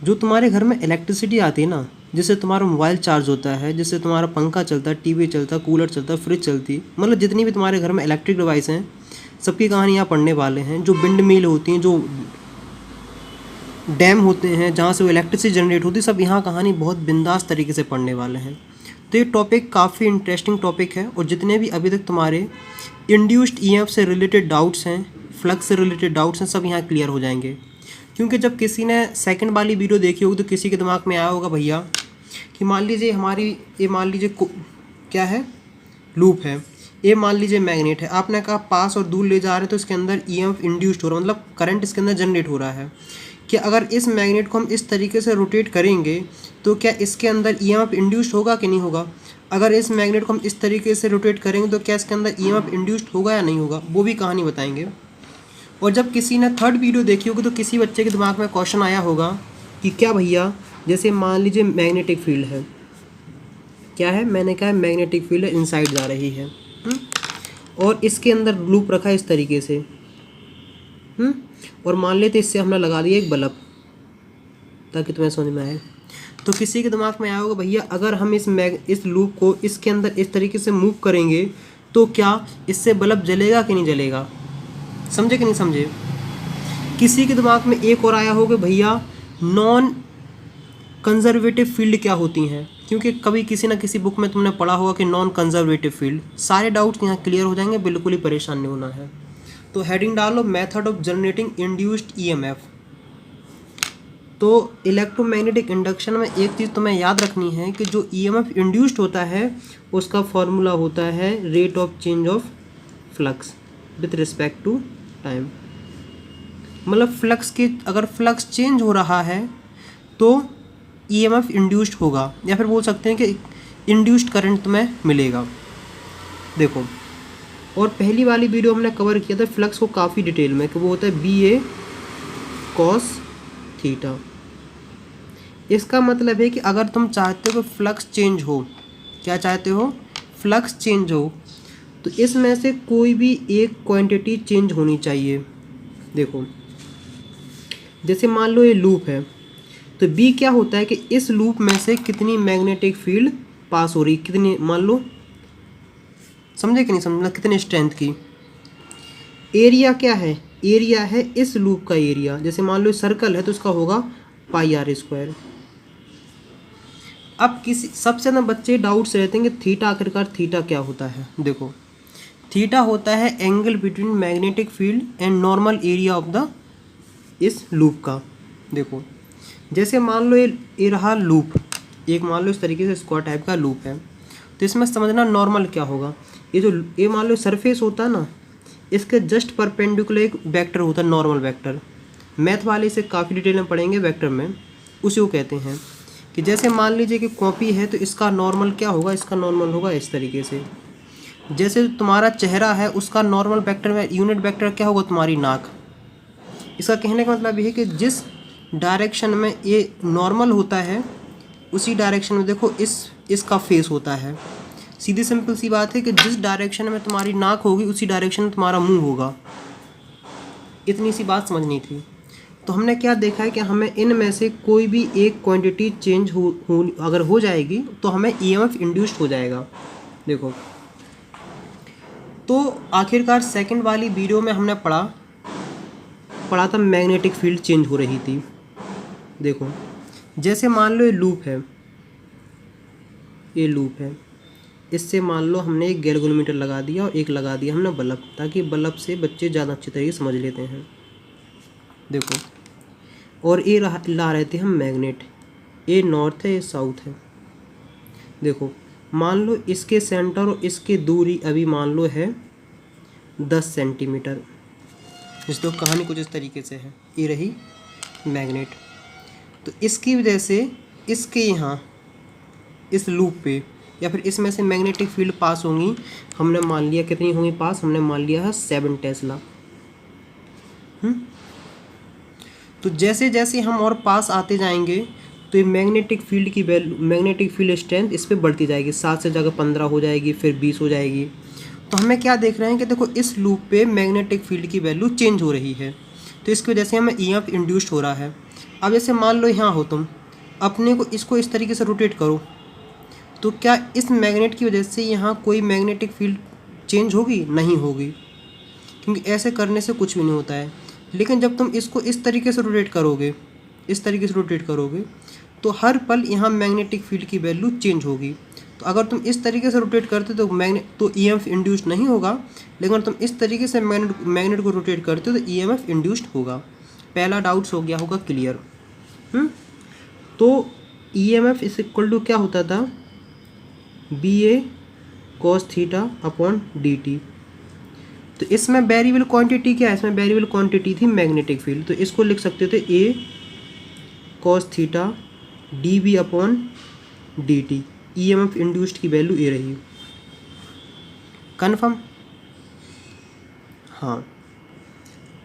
जो तुम्हारे घर में इलेक्ट्रिसिटी आती है ना, जिससे तुम्हारा मोबाइल चार्ज होता है, जिससे तुम्हारा पंखा चलता है, टीवी चलता है, कूलर चलता है, फ्रिज चलती है, मतलब जितनी भी तुम्हारे घर में इलेक्ट्रिक डिवाइस हैं सबकी कहानी यहाँ पढ़ने वाले हैं। जो विंड मिल होती हैं, जो डैम होते हैं जहाँ से वो इलेक्ट्रिसिटी जनरेट होती है, सब यहाँ कहानी बहुत बिंदास तरीके से पढ़ने वाले हैं। तो ये टॉपिक काफ़ी इंटरेस्टिंग टॉपिक है और जितने भी अभी तक तुम्हारे इंड्यूस्ड ईएमएफ से रिलेटेड डाउट्स हैं, फ्लक्स से रिलेटेड डाउट्स हैं, सब यहाँ क्लियर हो जाएंगे। क्योंकि जब किसी ने सेकंड वाली वीडियो देखी होगी तो किसी के दिमाग में आया होगा भैया कि मान लीजिए हमारी ये मान लीजिए क्या है, लूप है, ये मान लीजिए मैग्नेट है, आपने कहा पास और दूर ले जा रहे हैं तो इसके अंदर ईएमएफ इंड्यूस्ड हो रहा है, मतलब करंट इसके अंदर जनरेट हो रहा है। कि अगर इस मैग्नेट को हम इस तरीके से रोटेट करेंगे तो क्या इसके अंदर ईएमएफ इंड्यूस्ड होगा कि नहीं होगा। अगर इस मैग्नेट को हम इस तरीके से रोटेट करेंगे तो क्या इसके अंदर ईएमएफ इंड्यूस्ड होगा या नहीं होगा, वो भी कहानी बताएंगे। और जब किसी ने थर्ड वीडियो देखी होगी तो किसी बच्चे के दिमाग में क्वेश्चन आया होगा कि क्या भैया, जैसे मान लीजिए मैग्नेटिक फील्ड है, क्या है, मैंने कहा मैग्नेटिक फील्ड इनसाइड जा रही है, और इसके अंदर लूप रखा है इस तरीके से, और मान लेते इससे हमने लगा दिया एक बल्ब, ताकि तुम्हें समझ में आए। तो किसी के दिमाग में आया होगा भैया अगर हम इस लूप को इसके अंदर इस तरीके से मूव करेंगे तो क्या इससे बल्ब जलेगा कि नहीं जलेगा, समझे कि नहीं समझे। किसी के दिमाग में एक और आया होगा भैया नॉन कंजर्वेटिव फील्ड क्या होती हैं, क्योंकि कभी किसी ना किसी बुक में तुमने पढ़ा होगा कि नॉन कंजर्वेटिव फील्ड। सारे डाउट्स यहाँ क्लियर हो जाएंगे, बिल्कुल ही परेशान नहीं होना है। तो हेडिंग डालो method of generating induced EMF. तो इलेक्ट्रोमैग्नेटिक इंडक्शन में एक चीज़ तुम्हें याद रखनी है कि जो ईएमएफ इंड्यूस्ड होता है उसका फॉर्मूला होता है rate of change of flux with respect to time. मतलब फ्लक्स के, अगर फ्लक्स चेंज हो रहा है तो ईएमएफ इंड्यूस्ड होगा, या फिर बोल सकते हैं कि इंड्यूस्ड करंट तुम्हें मिलेगा। देखो, और पहली वाली वीडियो हमने कवर किया था फ्लक्स को काफ़ी डिटेल में, कि वो होता है BA cos थीटा। इसका मतलब है कि अगर तुम चाहते हो कि फ्लक्स चेंज हो, क्या चाहते हो, फ्लक्स चेंज हो, तो इसमें से कोई भी एक क्वांटिटी चेंज होनी चाहिए। देखो, जैसे मान लो ये लूप है, तो B क्या होता है कि इस लूप में से कितनी मैग्नेटिक फील्ड पास हो रही, कितनी, मान लो, समझे कि नहीं समझना, कितने स्ट्रेंथ की। एरिया क्या है, एरिया है इस लूप का एरिया, जैसे मान लो सर्कल है तो इसका होगा πr²। अब किसी सबसे ज़्यादा बच्चे डाउट्स रहते हैं कि थीटा, आखिरकार थीटा क्या होता है। देखो, थीटा होता है angle between magnetic field and normal area of the इस लूप का। देखो, जैसे मान लो ये रहा लूप, एक मान लो इस तरीके से स्क्वायर टाइप का लूप है, तो इसमें समझना नॉर्मल क्या होगा। ये मान लो सरफेस होता है ना, इसके जस्ट परपेंडिकुलर एक वेक्टर होता है, नॉर्मल वेक्टर। मैथ वाले इसे काफ़ी डिटेल में पढ़ेंगे वेक्टर में, उसी को कहते हैं। कि जैसे मान लीजिए कि कॉपी है तो इसका नॉर्मल क्या होगा, इसका नॉर्मल होगा इस तरीके से। जैसे तुम्हारा चेहरा है उसका नॉर्मल वेक्टर में यूनिट वेक्टर क्या होगा, तुम्हारी नाक। इसका कहने का मतलब ये है कि जिस डायरेक्शन में ये नॉर्मल होता है उसी डायरेक्शन में देखो इसका फेस होता है। सीधी सिंपल सी बात है कि जिस डायरेक्शन में तुम्हारी नाक होगी उसी डायरेक्शन में तुम्हारा मुंह होगा। इतनी सी बात समझनी थी। तो हमने क्या देखा है कि हमें इनमें से कोई भी एक क्वांटिटी चेंज अगर हो जाएगी तो हमें ईएमएफ इंड्यूस्ड हो जाएगा। देखो, तो आखिरकार सेकंड वाली वीडियो में हमने पढ़ा था मैग्नेटिक फील्ड चेंज हो रही थी। देखो, जैसे मान लो ये लूप है, इससे मान लो हमने एक गैल्वेनोमीटर लगा दिया और एक लगा दिया हमने बल्ब, ताकि बल्ब से बच्चे ज़्यादा अच्छी तरीके से समझ लेते हैं। देखो, और ये ला रहे थे हम मैग्नेट, ये नॉर्थ है ये साउथ है। देखो, मान लो इसके सेंटर और इसकी दूरी अभी मान लो है 10 सेंटीमीटर। जिस तो कहानी कुछ इस तरीके से है, ये रही मैग्नेट। तो इसकी वजह से इसके यहाँ इस लूप पे या फिर इसमें से मैग्नेटिक फील्ड पास होंगी, हमने मान लिया कितनी होंगी पास, हमने मान लिया है 7 टेस्ला। तो जैसे जैसे हम और पास आते जाएंगे तो ये मैग्नेटिक फील्ड की वैल्यू, मैग्नेटिक फील्ड स्ट्रेंथ इस पर बढ़ती जाएगी, 7 से जगह 15 हो जाएगी, फिर 20 हो जाएगी। तो हमें क्या देख रहे हैं कि देखो इस लूप पे मैग्नेटिक फील्ड की वैल्यू चेंज हो रही है, तो इसकी वजह से हमें ईएमएफ इंड्यूस्ड हो रहा है। अब जैसे मान लो यहाँ हो तुम, अपने को इसको इस तरीके से रोटेट करो, तो क्या इस मैग्नेट की वजह से यहाँ कोई मैग्नेटिक फील्ड चेंज होगी? नहीं होगी, क्योंकि ऐसे करने से कुछ भी नहीं होता है। लेकिन जब तुम इसको इस तरीके से रोटेट करोगे, इस तरीके से रोटेट करोगे, तो हर पल यहाँ मैग्नेटिक फील्ड की वैल्यू चेंज होगी। तो अगर तुम इस तरीके से रोटेट करते तो ईएमएफ इंड्यूस्ड नहीं होगा, लेकिन तुम इस तरीके से मैग्नेट को रोटेट करते हो तो ईएमएफ इंड्यूस्ड होगा। पहला डाउट्स हो गया होगा क्लियर। तो ईएमएफ इज इक्वल टू क्या होता था? BA cos theta upon dt। तो इसमें वेरिएबल क्वांटिटी क्या है? इसमें वेरिएबल क्वांटिटी थी मैग्नेटिक फील्ड, तो इसको लिख सकते थे A cos theta dB upon dt। EMF induced की वैल्यू ये रही। कन्फर्म? हाँ।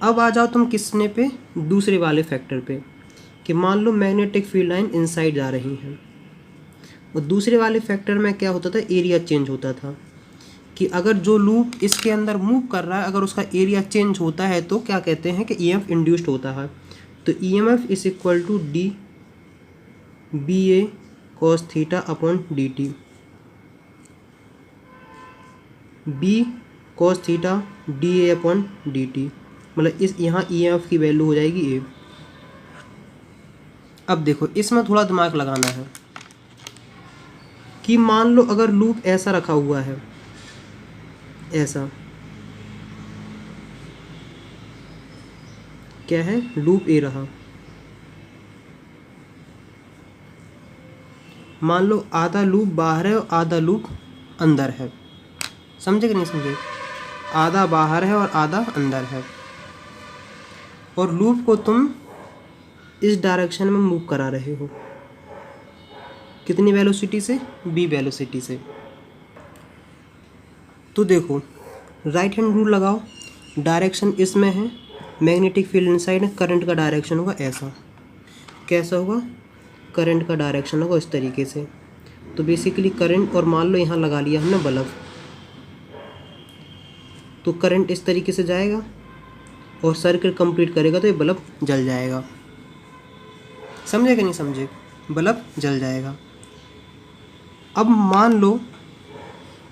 अब आ जाओ तुम किसने पे? दूसरे वाले फैक्टर पे, कि मान लो मैग्नेटिक फील्ड लाइन इनसाइड जा रही है, और दूसरे वाले फैक्टर में क्या होता था? एरिया चेंज होता था, कि अगर जो लूप इसके अंदर मूव कर रहा है अगर उसका एरिया चेंज होता है तो क्या कहते हैं? कि ईएमएफ इंड्यूस्ड होता है। तो EMF is equal to d BA cos theta upon dt। B cos theta DA upon dt, मतलब इस यहाँ ईएमएफ की वैल्यू हो जाएगी A। अब देखो इसमें थोड़ा दिमाग लगाना है, कि मान लो अगर लूप ऐसा रखा हुआ है, ऐसा क्या है? लूप ए रहा। मान लो आधा लूप बाहर है और आधा लूप अंदर है। समझे कि नहीं समझे? आधा बाहर है और आधा अंदर है, और लूप को तुम इस डायरेक्शन में मूव करा रहे हो। कितनी वेलोसिटी से? B वेलोसिटी से। तो देखो राइट हैंड रूल लगाओ, डायरेक्शन इसमें है, मैग्नेटिक फील्ड इनसाइड है, करंट का डायरेक्शन होगा ऐसा। कैसा होगा? करंट का डायरेक्शन होगा इस तरीके से। तो बेसिकली करंट, और मान लो यहाँ लगा लिया हमने बल्ब, तो करंट इस तरीके से जाएगा और सर्किल कंप्लीट करेगा तो ये बल्ब जल जाएगा। समझे कि नहीं समझे? बल्ब जल जाएगा। अब मान लो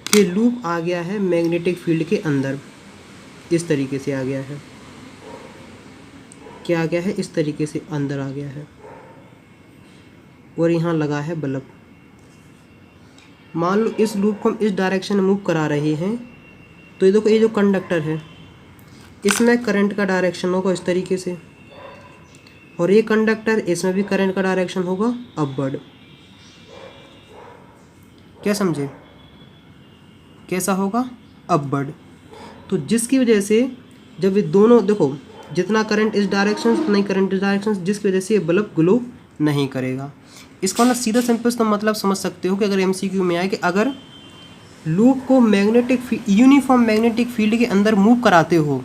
कि लूप आ गया है मैग्नेटिक फील्ड के अंदर, इस तरीके से आ गया है। क्या आ गया है? इस तरीके से अंदर आ गया है, और यहाँ लगा है बल्ब। मान लो इस लूप को हम इस डायरेक्शन में मूव करा रहे हैं, तो ये देखो ये जो कंडक्टर है इसमें करंट का डायरेक्शन होगा इस तरीके से, और ये कंडक्टर इसमें भी करंट का डायरेक्शन होगा अपवर्ड। क्या समझे? कैसा होगा? अपवर्ड। तो जिसकी वजह से जब ये दोनों, देखो जितना करंट इस डायरेक्शन उतना ही करंट इस डायरेक्शन, जिसकी वजह से ये बल्ब ग्लो नहीं करेगा। इसका मतलब सीधा सिंपल तो मतलब समझ सकते हो कि अगर MCQ में आए कि अगर लूप को यूनिफॉर्म मैग्नेटिक फील्ड के अंदर मूव कराते हो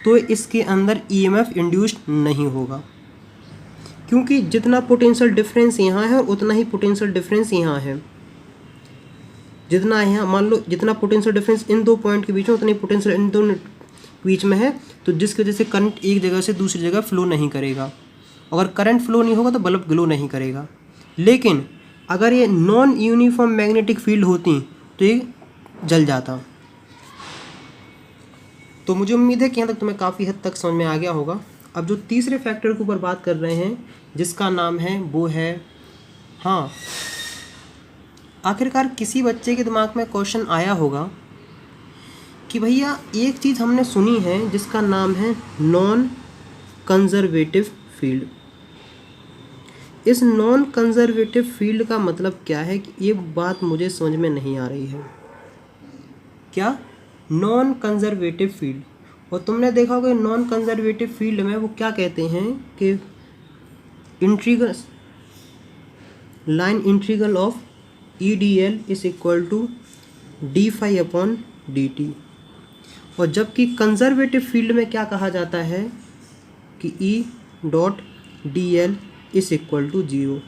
तो इसके अंदर EMF इंड्यूस्ड नहीं होगा, क्योंकि जितना पोटेंशियल डिफरेंस यहाँ है उतना ही पोटेंशियल डिफरेंस यहाँ है। जितना यहाँ मान लो जितना पोटेंशियल डिफरेंस इन दो पॉइंट के बीच में उतनी पोटेंशियल इन दोनों बीच में है, तो जिसकी वजह से करंट एक जगह से दूसरी जगह फ्लो नहीं करेगा। अगर करंट फ्लो नहीं होगा तो बल्ब ग्लो नहीं करेगा। लेकिन अगर ये नॉन यूनिफॉर्म मैग्नेटिक फील्ड होती तो ये जल जाता। तो मुझे उम्मीद है कि यहाँ तक तुम्हें काफ़ी हद तक समझ में आ गया होगा। अब जो तीसरे फैक्टर के ऊपर बात कर रहे हैं जिसका नाम है वो है, हाँ, आखिरकार किसी बच्चे के दिमाग में क्वेश्चन आया होगा कि भैया एक चीज़ हमने सुनी है जिसका नाम है नॉन कंजर्वेटिव फील्ड। इस नॉन कंजर्वेटिव फील्ड का मतलब क्या है कि ये बात मुझे समझ में नहीं आ रही है। क्या? Non conservative field. और तुमने देखा होगा नॉन कंजर्वेटिव फील्ड में वो क्या कहते हैं कि integral line integral of EDL is equal to d∅ upon dt। और जबकि कंजर्वेटिव फील्ड में क्या कहा जाता है कि E.dl इज इक्वल टू 0।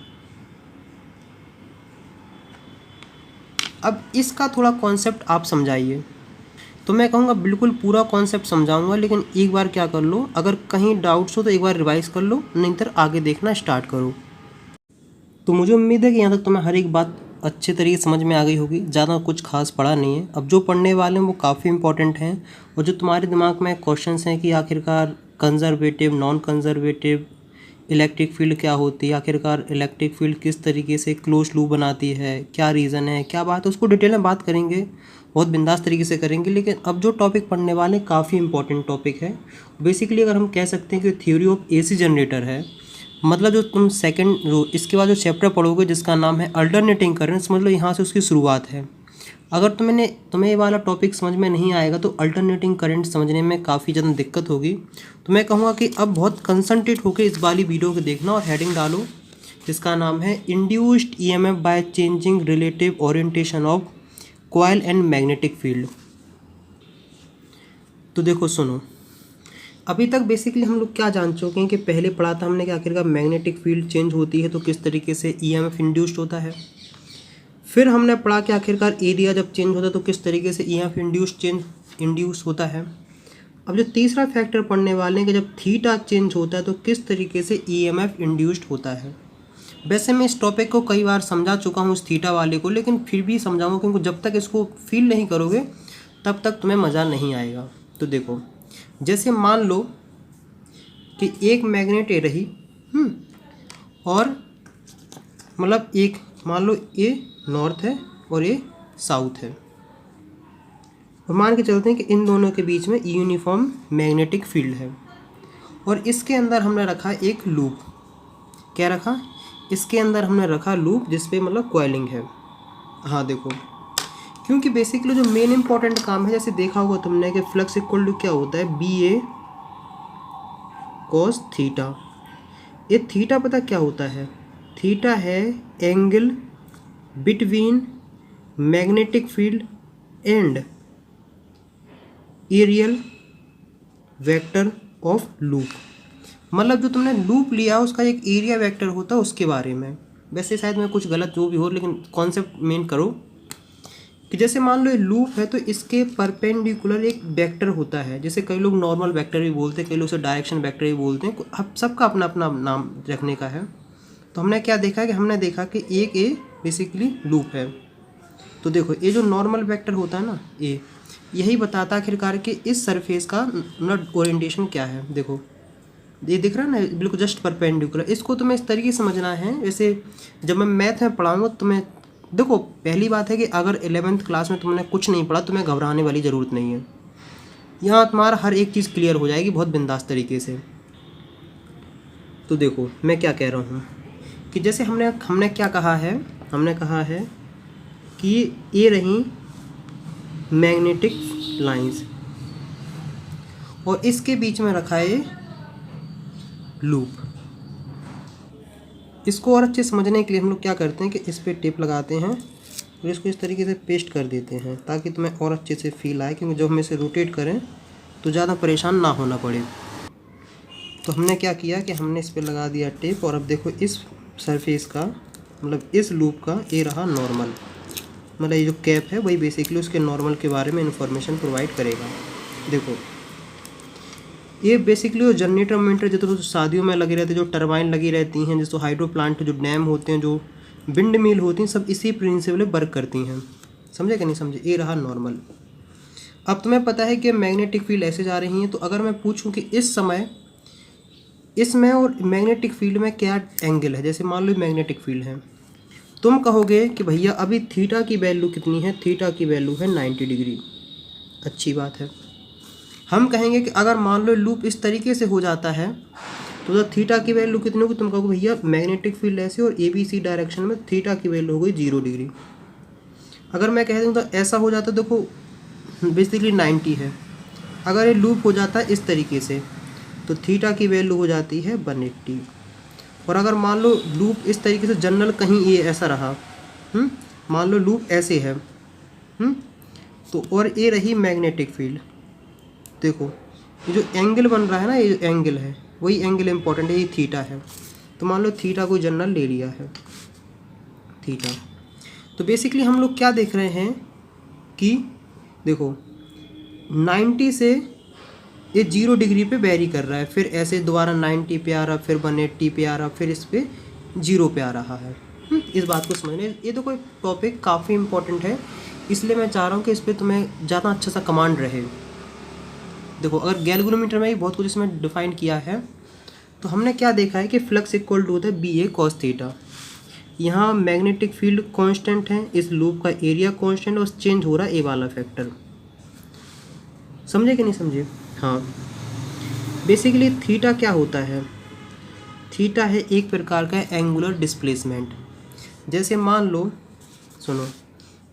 अब इसका थोड़ा कॉन्सेप्ट आप समझाइए तो मैं कहूँगा बिल्कुल पूरा कॉन्सेप्ट समझाऊंगा, लेकिन एक बार क्या कर लो, अगर कहीं डाउट्स हो तो एक बार रिवाइज कर लो, नहीं तो आगे देखना स्टार्ट करो। तो मुझे उम्मीद है कि यहाँ तक तुम्हें हर एक बात अच्छे तरीके से समझ में आ गई होगी। ज़्यादा कुछ खास पढ़ा नहीं है। अब जो पढ़ने वाले हैं वो काफ़ी इंपॉर्टेंट हैं, और जो तुम्हारे दिमाग में क्वेश्चंस हैं कि आखिरकार conservative, non conservative, electric field क्या होती है, आखिरकार इलेक्ट्रिक फील्ड किस तरीके से क्लोज लूप बनाती है, क्या रीज़न है, क्या बात है, उसको डिटेल में बात करेंगे, बहुत बिंदास तरीके से करेंगे। लेकिन अब जो टॉपिक पढ़ने वाले काफ़ी इंपॉर्टेंट टॉपिक है। बेसिकली अगर हम कह सकते हैं कि थ्योरी ऑफ एसी जनरेटर है, मतलब जो तुम सेकंड जो इसके बाद जो चैप्टर पढ़ोगे जिसका नाम है अल्टरनेटिंग करंट, समझ लो यहाँ से उसकी शुरुआत है। अगर तुम्हें ये वाला टॉपिक समझ में नहीं आएगा तो अल्टरनेटिंग करंट समझने में काफ़ी ज़्यादा दिक्कत होगी। तो मैं कहूँगा कि अब बहुत कंसंट्रेट होकर इस वाली वीडियो को देखना और हेडिंग डालो जिसका नाम है induced EMF by changing relative orientation of coil and magnetic field. तो देखो सुनो, अभी तक बेसिकली हम लोग क्या जान चुके हैं कि पहले पढ़ा था हमने कि आखिरकार मैग्नेटिक फील्ड चेंज होती है तो किस तरीके से ईएमएफ इंड्यूस्ड होता है। फिर हमने पढ़ा कि आखिरकार एरिया जब चेंज होता है तो किस तरीके से ईएमएफ इंड्यूस होता है। अब जो तीसरा फैक्टर पढ़ने वाले हैं कि जब थीटा चेंज होता है तो किस तरीके से ईएमएफ इंड्यूस्ड होता है। वैसे मैं इस टॉपिक को कई बार समझा चुका हूँ इस थीटा वाले को, लेकिन फिर भी समझाऊंगा क्योंकि जब तक इसको फील नहीं करोगे तब तक तुम्हें मज़ा नहीं आएगा। तो देखो, जैसे मान लो कि एक मैग्नेट ए रही और मतलब एक मान लो ए नॉर्थ है और ए साउथ है, और मान के चलते हैं कि इन दोनों के बीच में यूनिफॉर्म मैग्नेटिक फील्ड है, और इसके अंदर हमने रखा एक लूप। क्या रखा? इसके अंदर हमने रखा लूप जिस पे मतलब कॉइलिंग है। हाँ देखो, क्योंकि बेसिकली जो मेन इंपॉर्टेंट काम है, जैसे देखा होगा तुमने कि फ्लक्स इक्वल टू क्या होता है, बी ए कॉस थीटा। ये थीटा पता क्या होता है? थीटा है angle between magnetic field and areal vector of loop. मतलब जो तुमने लूप लिया उसका एक एरिया वेक्टर होता है उसके बारे में। वैसे शायद मैं कुछ गलत जो भी हो, लेकिन कॉन्सेप्ट मेन करो कि जैसे मान लो ये लूप है तो इसके परपेंडिकुलर एक वेक्टर होता है, जैसे कई लोग नॉर्मल वेक्टर भी बोलते हैं, कई लोग उसे डायरेक्शन वेक्टर भी बोलते हैं, अब सबका अपना अपना नाम रखने का है। तो हमने क्या देखा कि हमने देखा कि एक ए बेसिकली लूप है। तो देखो ये जो नॉर्मल वेक्टर होता है ना ए, यही बताता है आखिरकार कि इस सरफेस का मतलब ओरिएंटेशन क्या है। देखो ये दिख रहा है ना, बिल्कुल जस्ट परपेंडिकुलर। इसको तुम्हें इस तरीके से समझना है, जैसे जब मैं मैथ में पढ़ाऊँगा तुम्हें, देखो पहली बात है कि अगर 11th क्लास में तुमने कुछ नहीं पढ़ा तुम्हें घबराने वाली ज़रूरत नहीं है। यहाँ तुम्हारा हर एक चीज़ क्लियर हो जाएगी बहुत बिंदास तरीके से। तो देखो मैं क्या कह रहा हूँ कि जैसे हमने क्या कहा है, हमने कहा है कि ये रही मैग्नेटिक लाइंस और इसके बीच में रखा है लूप। इसको और अच्छे समझने के लिए हम लोग क्या करते हैं कि इस पर टेप लगाते हैं और इसको इस तरीके से पेस्ट कर देते हैं ताकि तुम्हें और अच्छे से फील आए, क्योंकि जब हम इसे रोटेट करें तो ज़्यादा परेशान ना होना पड़े। तो हमने क्या किया कि हमने इस पर लगा दिया टेप, और अब देखो इस सरफेस का मतलब इस लूप का ये रहा नॉर्मल, मतलब ये जो कैप है वही बेसिकली उसके नॉर्मल के बारे में इंफॉर्मेशन प्रोवाइड करेगा। देखो ये बेसिकली वो जनरेटर मोमेंटर जो शादियों में लगे रहते हैं, जो टरबाइन लगी रहती हैं, जैसे हाइड्रो प्लांट, जो डैम होते हैं, जो विंड मिल होती हैं, सब इसी प्रिंसिपल वर्क करती हैं। समझे कि नहीं समझे? ये रहा नॉर्मल। अब तुम्हें पता है कि मैग्नेटिक फील्ड ऐसे जा रही हैं, तो अगर मैं पूछूं कि इस समय इसमें और मैग्नेटिक फील्ड में क्या एंगल है, जैसे मान लो मैग्नेटिक फील्ड है, तुम कहोगे कि भैया अभी थीटा की वैल्यू कितनी है? थीटा की वैल्यू है 90 डिग्री। अच्छी बात है। हम कहेंगे कि अगर मान लो लूप इस तरीके से हो जाता है तो थीटा की वैल्यू कितनी होगी? तुम कहोगे भैया मैग्नेटिक फील्ड ऐसे और ABC डायरेक्शन में थीटा की वैल्यू हो गई 0 डिग्री। अगर मैं कह दूँ तो ऐसा हो जाता, देखो बेसिकली 90 है। अगर ये लूप हो जाता है इस तरीके से तो थीटा की वैल्यू हो जाती है 180। और अगर मान लो लूप इस तरीके से जनरल कहीं ये ऐसा रहा, मान लो लूप ऐसे है, तो और ये रही मैग्नेटिक फील्ड। देखो ये जो एंगल बन रहा है ना, ये जो एंगल है वही एंगल इंपॉर्टेंट है, ये थीटा है। तो मान लो थीटा को जनरल ले लिया है थीटा। तो बेसिकली हम लोग क्या देख रहे हैं कि देखो 90 से ये 0 डिग्री पे वेरी कर रहा है, फिर ऐसे दोबारा 90 पे आ रहा, फिर 180 पे आ रहा, फिर इस पे 0 पे आ रहा है। इस बात को समझने, ये तो कोई टॉपिक काफ़ी इंपॉर्टेंट है, इसलिए मैं चाह रहा हूँ कि इस पर तुम्हें ज़्यादा अच्छा सा कमांड रहे। देखो अगर गैल्वेनोमीटर में भी बहुत कुछ इसमें डिफाइन किया है, तो हमने क्या देखा है कि फ्लक्स इक्वल टू होता है बी ए कॉस थीटा। यहाँ मैग्नेटिक फील्ड कांस्टेंट है, इस लूप का एरिया कांस्टेंट और चेंज हो रहा है ए वाला फैक्टर। समझे कि नहीं समझे? हाँ, बेसिकली थीटा क्या होता है? थीटा है एक प्रकार का एंगुलर डिस्प्लेसमेंट। जैसे मान लो, सुनो,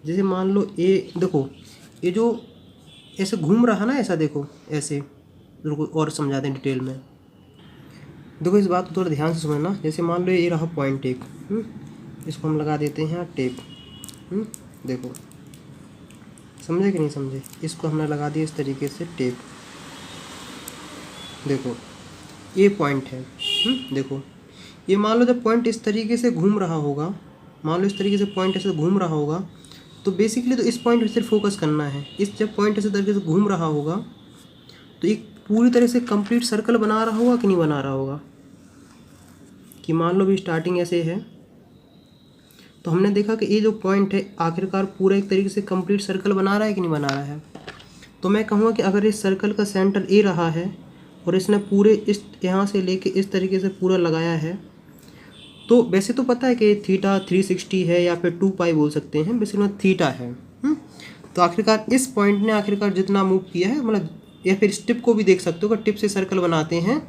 जैसे मान लो ये देखो, ये जो ऐसे घूम रहा ना, ऐसा देखो ऐसे, रुको और समझाते हैं डिटेल में। देखो इस बात को थोड़ा ध्यान से समझना। जैसे मान लो ये रहा पॉइंट एक, इसको हम लगा देते हैं टेप। देखो समझे कि नहीं समझे? इसको हमने लगा दिया इस तरीके से टेप। देखो ये पॉइंट है। देखो ये मान लो जब पॉइंट इस तरीके से घूम रहा होगा, मान लो इस तरीके से पॉइंट ऐसे घूम रहा होगा, तो बेसिकली तो इस पॉइंट पर सिर्फ फोकस करना है। इस जब पॉइंट ऐसे तरीके से घूम रहा होगा तो एक पूरी तरह से कंप्लीट सर्कल बना रहा होगा कि नहीं बना रहा होगा? कि मान लो भी स्टार्टिंग ऐसे है, तो हमने देखा कि ये जो पॉइंट है आखिरकार पूरा एक तरीके से कंप्लीट सर्कल बना रहा है कि नहीं बना रहा है? तो मैं कहूँगा कि अगर इस सर्कल का सेंटर ए रहा है और इसने पूरे इस यहाँ से लेके इस तरीके से पूरा लगाया है, तो वैसे तो पता है कि थीटा 360 है या फिर 2 पाई बोल सकते हैं, बेसिकली थीटा है। तो आखिरकार इस पॉइंट ने आखिरकार जितना मूव किया है, मतलब या फिर इस टिप को भी देख सकते हो कि टिप से सर्कल बनाते हैं,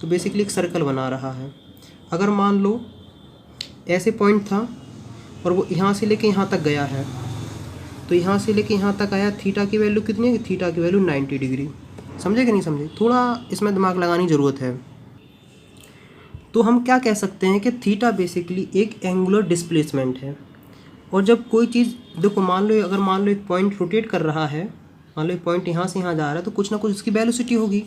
तो बेसिकली एक सर्कल बना रहा है। अगर मान लो ऐसे पॉइंट था और वो यहाँ से लेके यहाँ तक गया है, तो यहाँ से लेके यहाँ तक आया, थीटा की वैल्यू कितनी है? थीटा की वैल्यू 90 डिग्री। समझे कि नहीं समझे? थोड़ा इसमें दिमाग लगाने की ज़रूरत है। तो हम क्या कह सकते हैं कि थीटा बेसिकली एक एंगुलर डिस्प्लेसमेंट है। और जब कोई चीज़, देखो मान लो अगर मान लो एक पॉइंट रोटेट कर रहा है, मान लो एक पॉइंट यहाँ से यहाँ जा रहा है, तो कुछ ना कुछ उसकी वेलोसिटी होगी।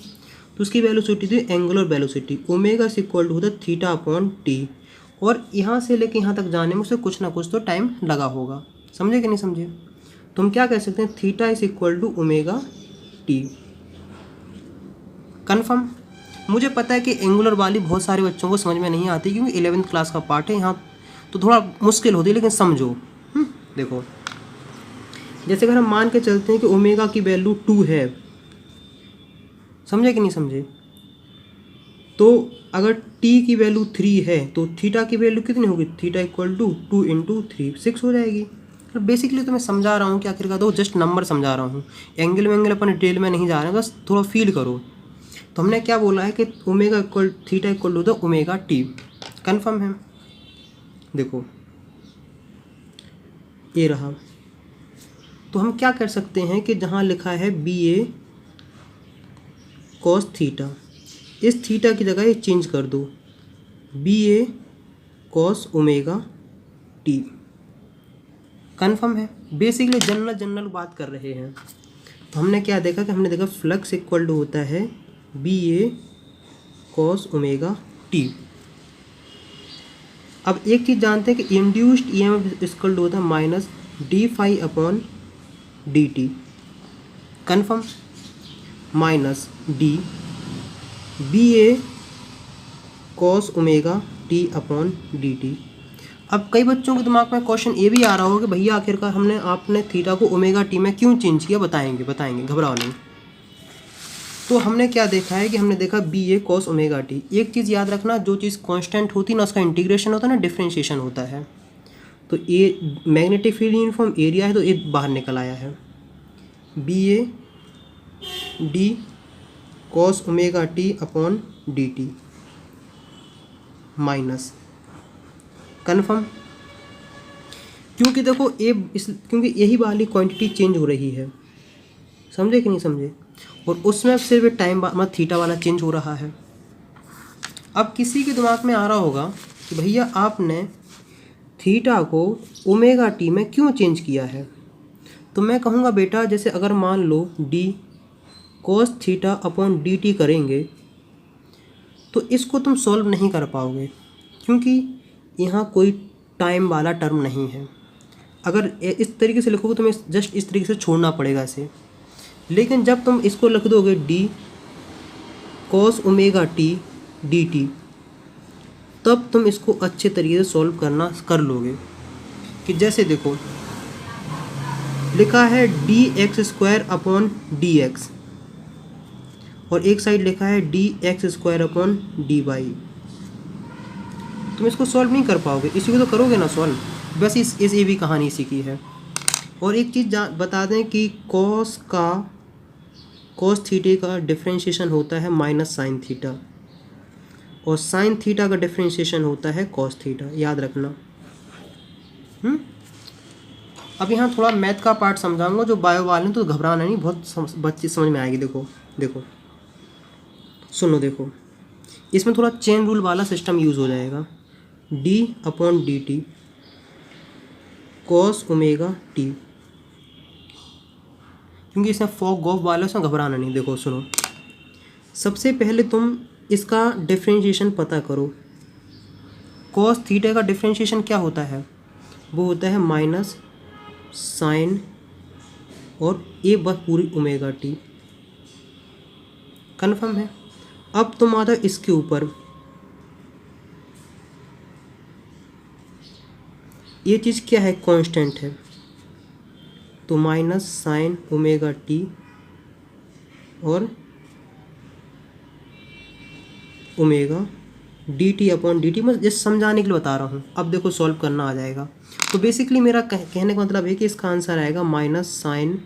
तो उसकी वेलोसिटी थी angular velocity, omega is equal to the theta upon t. और यहाँ से लेके यहाँ तक जाने में उसे कुछ ना कुछ तो टाइम लगा होगा। समझे कि नहीं समझे? तो हम क्या कह सकते हैं? Theta is equal to omega t. Confirm? मुझे पता है कि एंगुलर वाली बहुत सारे बच्चों को समझ में नहीं आती, क्योंकि 11th क्लास का पार्ट है, यहाँ तो थोड़ा मुश्किल होती है, लेकिन समझो। देखो जैसे अगर हम मान के चलते हैं कि ओमेगा की वैल्यू 2 है, समझे कि नहीं समझे? तो अगर टी की वैल्यू 3 है तो थीटा की वैल्यू कितनी होगी? थीटा इक्वल टू 2 इंटू 3, 6 हो जाएगी। तो बेसिकली तो मैं समझा रहा हूँ कि आखिरकार तो जस्ट नंबर समझा रहा हूँ, एंगल वेंगल अपन डिटेल में नहीं जा रहे हैं, बस थोड़ा फील करो। तो हमने क्या बोला है कि omega equal theta equal to the omega t. Confirm है? देखो ये रहा। तो हम क्या कर सकते हैं कि जहाँ लिखा है बी ए कॉस थीटा, इस थीटा की जगह ये चेंज कर दो, B A cos omega t. Confirm है? बेसिकली जनरल बात कर रहे हैं। तो हमने क्या देखा कि हमने देखा फ्लक्स इक्वल टू होता है B A cos omega T. अब एक चीज़ जानते हैं कि इंड्यूस्ड ईएमएफ इक्वल टू होता है minus d phi upon d t. Confirm? Minus d B A cos omega t upon d t. अब कई बच्चों के दिमाग में क्वेश्चन ये भी आ रहा होगा कि भैया आखिरकार आपने थीटा को ओमेगा टी में क्यों चेंज किया? बताएंगे, घबराओ नहीं। तो हमने क्या देखा है कि हमने देखा B A cos omega T. एक चीज़ याद रखना, जो चीज़ कांस्टेंट होती है ना, उसका इंटीग्रेशन होता है ना, डिफरेंशिएशन होता है। तो ये मैग्नेटिक फील्ड यूनिफॉर्म एरिया है, तो ये बाहर निकल आया है, B A d cos omega t upon d t minus. Confirm? क्योंकि देखो क्योंकि यही वाली क्वांटिटी चेंज हो रही है, समझे कि नहीं समझे? और उसमें सिर्फ टाइम मतलब थीटा वाला चेंज हो रहा है। अब किसी के दिमाग में आ रहा होगा कि भैया आपने थीटा को ओमेगा टी में क्यों चेंज किया है? तो मैं कहूँगा बेटा, जैसे अगर मान लो d cos theta upon d t करेंगे, तो इसको तुम सॉल्व नहीं कर पाओगे, क्योंकि यहाँ कोई टाइम वाला टर्म नहीं है। अगर इस तरीके से लिखोगे तो तुम्हें जस्ट इस तरीके से छोड़ना पड़ेगा इसे। लेकिन जब तुम इसको लिख दोगे D cos omega T D T, तब तुम इसको अच्छे तरीके से सॉल्व कर लोगे। कि जैसे देखो लिखा है d x square upon d x और एक साइड लिखा है d x square upon d y. तुम इसको सॉल्व नहीं कर पाओगे, इसी को तो करोगे ना सॉल्व। बस इस ये भी कहानी इसी की है। और एक चीज़ बता दें कि कॉस थीटा का डिफ्रेंशिएशन होता है माइनस साइन थीटा और साइन थीटा का डिफ्रेंशिएशन होता है कॉस थीटा, याद रखना। अब यहाँ थोड़ा मैथ का पार्ट समझाऊंगा, जो बायो वाले हैं तो घबराना नहीं, बहुत बच्चे समझ में आएगी। देखो सुनो, देखो इसमें थोड़ा चेन रूल वाला सिस्टम यूज़ हो जाएगा। D upon d T cos omega T, क्योंकि इसमें फॉग गॉफ वाला, उसमें घबराना नहीं। देखो सुनो, सबसे पहले तुम इसका डिफ्रेंशिएशन पता करो। कॉस थीटा का डिफ्रेंशिएशन क्या होता है? वो होता है माइनस साइन और ए बस पूरी ओमेगा टी। कन्फर्म है? अब तुम आ जाओ इसके ऊपर, ये चीज़ क्या है? कांस्टेंट है, तो माइनस साइन ओमेगा टी और omega D T upon d T. मैं जस्ट समझाने के लिए बता रहा हूँ। अब देखो सॉल्व करना आ जाएगा। तो बेसिकली मेरा कहने का मतलब है कि इसका आंसर आएगा minus sine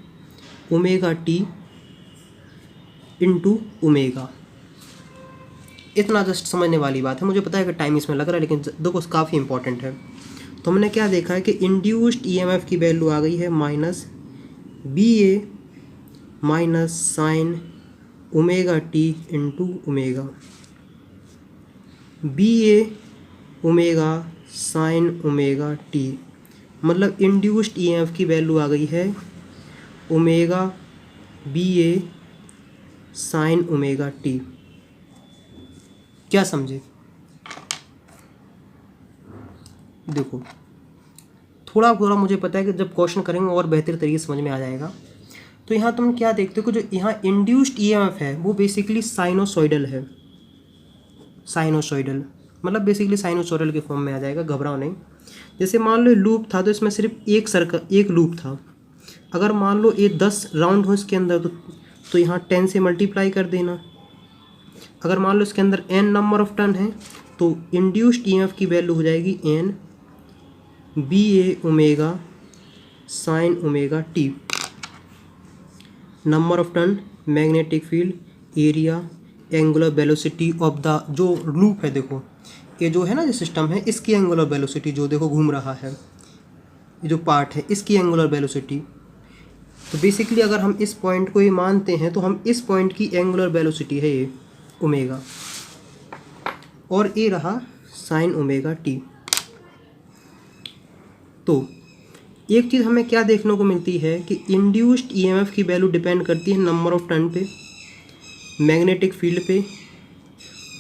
omega t into omega. इतना जस्ट समझने वाली बात है। मुझे पता है कि टाइम इसमें लग रहा है, लेकिन देखो काफ़ी इंपॉर्टेंट है। तो हमने क्या देखा है कि इंड्यूस्ड ईएमएफ की वैल्यू आ गई है minus B A minus sine omega t into omega. B A omega sine omega t, मतलब इंड्यूस्ड ईएमएफ की वैल्यू आ गई है omega B A sine omega t. क्या समझे? देखो थोड़ा थोड़ा मुझे पता है कि जब क्वेश्चन करेंगे और बेहतर तरीके से समझ में आ जाएगा। तो यहाँ तुम क्या देखते हो कि जो यहाँ इंड्यूस्ड ईएमएफ है वो बेसिकली साइनोसॉइडल है। साइनोसॉइडल मतलब बेसिकली साइनोसॉइडल के फॉर्म में आ जाएगा, घबराओ नहीं। जैसे मान लो लूप था तो इसमें सिर्फ एक लूप था। अगर मान लो ये 10 राउंड हो इसके अंदर तो यहाँ 10 से मल्टीप्लाई कर देना। अगर मान लो इसके अंदर n नंबर ऑफ टर्न है तो इंड्यूस्ड ईएमएफ की वैल्यू हो जाएगी n B A omega sine omega t. Number of turn, magnetic field, area, angular velocity of the जो लूप है। देखो ये जो है ना, जो सिस्टम है, इसकी एंगुलर वेलोसिटी जो देखो घूम रहा है, ये जो पार्ट है इसकी एंगुलर वेलोसिटी। तो बेसिकली अगर हम इस पॉइंट को ये मानते हैं तो हम इस पॉइंट की एंगुलर वेलोसिटी है ये ओमेगा, और ये रहा साइन ओमेगा टी। तो एक चीज़ हमें क्या देखने को मिलती है कि इंड्यूस्ड ईएमएफ की वैल्यू डिपेंड करती है नंबर ऑफ टर्न पे, मैग्नेटिक फील्ड पे,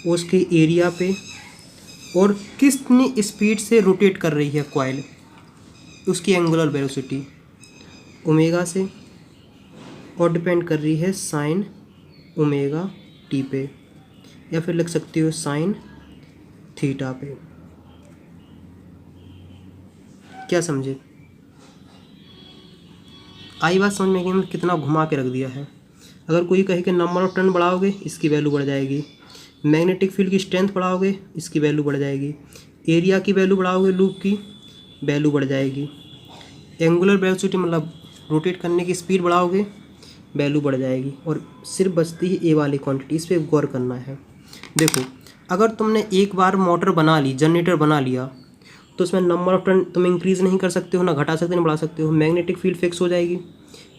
उसके एरिया पे, और कितनी स्पीड से रोटेट कर रही है कॉइल, उसकी एंगुलर वेलोसिटी ओमेगा से, और डिपेंड कर रही है साइन ओमेगा टी पे, या फिर लिख सकती हो साइन थीटा पे। क्या समझे? आई बात समझ में कि मैंने कितना घुमा के रख दिया है। अगर कोई कहे कि नंबर ऑफ टर्न बढ़ाओगे इसकी वैल्यू बढ़ जाएगी, मैग्नेटिक फील्ड की स्ट्रेंथ बढ़ाओगे इसकी वैल्यू बढ़ जाएगी, एरिया की वैल्यू बढ़ाओगे लूप की वैल्यू बढ़ जाएगी, एंगुलर वेलोसिटी मतलब रोटेट करने की स्पीड बढ़ाओगे वैल्यू बढ़ जाएगी, और सिर्फ बचती है ए वाली क्वांटिटी। इस पर गौर करना है। देखो अगर तुमने एक बार मोटर बना ली, जनरेटर बना लिया, तो उसमें नंबर ऑफ टर्न तुम इंक्रीज़ नहीं कर सकते हो, ना घटा सकते हो, ना बढ़ा सकते हो। मैग्नेटिक फील्ड फिक्स हो जाएगी,